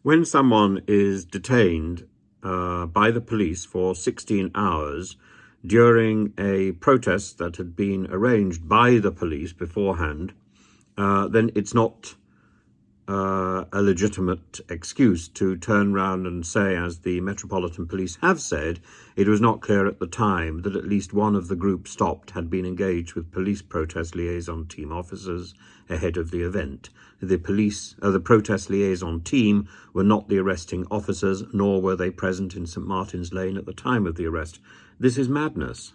When someone is detained by the police for 16 hours during a protest that had been arranged by the police beforehand, then it's not a legitimate excuse to turn round and say, as the Metropolitan Police have said, it was not clear at the time that at least one of the group stopped had been engaged with police protest liaison team officers ahead of the event. The protest liaison team were not the arresting officers, nor were they present in St Martin's Lane at the time of the arrest. This is madness.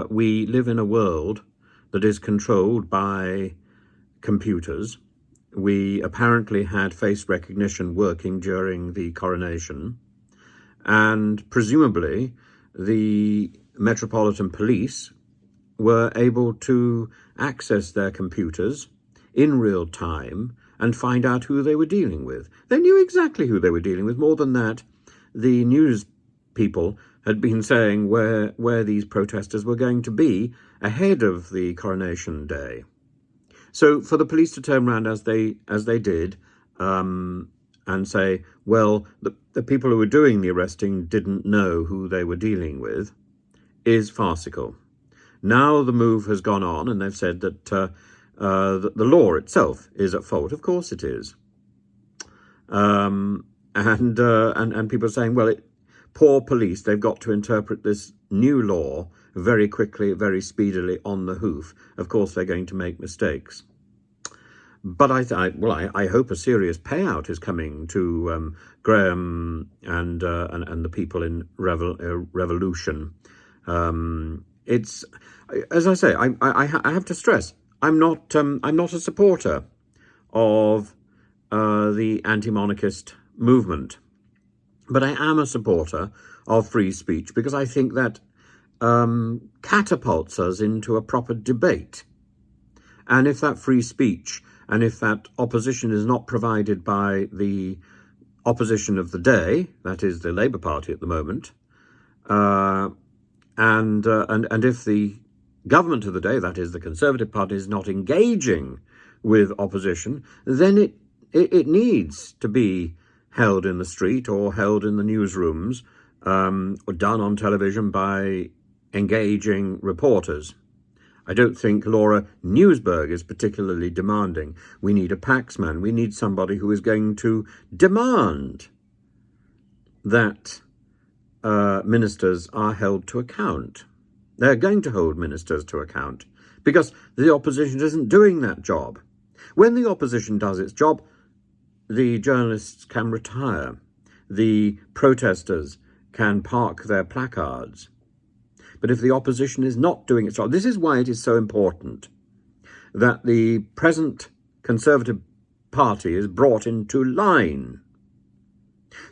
We live in a world that is controlled by computers. We apparently had face recognition working during the coronation, and presumably the Metropolitan Police were able to access their computers in real time and find out who they were dealing with. They knew exactly who they were dealing with. More than that, the news people had been saying where these protesters were going to be ahead of the coronation day. So for the police to turn around as they did and say, well, the people who were doing the arresting didn't know who they were dealing with is farcical. Now the move has gone on and they've said that the law itself is at fault. Of course it is. And people are saying, well, poor police, they've got to interpret this new law very quickly, very speedily, on the hoof. Of course, they're going to make mistakes. But I hope a serious payout is coming to Graham and the people in Revolution. It's, as I say, I have to stress, I'm not a supporter of the anti-monarchist movement, but I am a supporter of free speech because I think that catapults us into a proper debate. And if that free speech and if that opposition is not provided by the opposition of the day, that is the Labour Party at the moment, and if the government of the day, that is the Conservative Party, is not engaging with opposition, then it needs to be held in the street or held in the newsrooms or done on television by engaging reporters. I don't think Laura Newsberg is particularly demanding. We need a Paxman. We need somebody who is going to demand that ministers are held to account. They're going to hold ministers to account because the opposition isn't doing that job. When the opposition does its job, the journalists can retire. The protesters can park their placards. But if the opposition is not doing its job, this is why it is so important that the present Conservative Party is brought into line.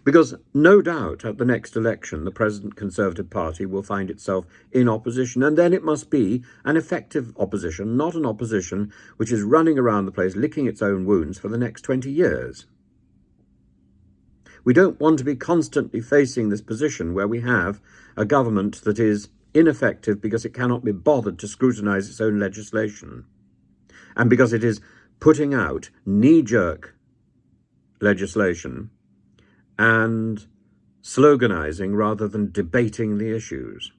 Because no doubt at the next election, the present Conservative Party will find itself in opposition, and then it must be an effective opposition, not an opposition which is running around the place licking its own wounds for the next 20 years. We don't want to be constantly facing this position where we have a government that is ineffective because it cannot be bothered to scrutinise its own legislation, and because it is putting out knee-jerk legislation and sloganising rather than debating the issues.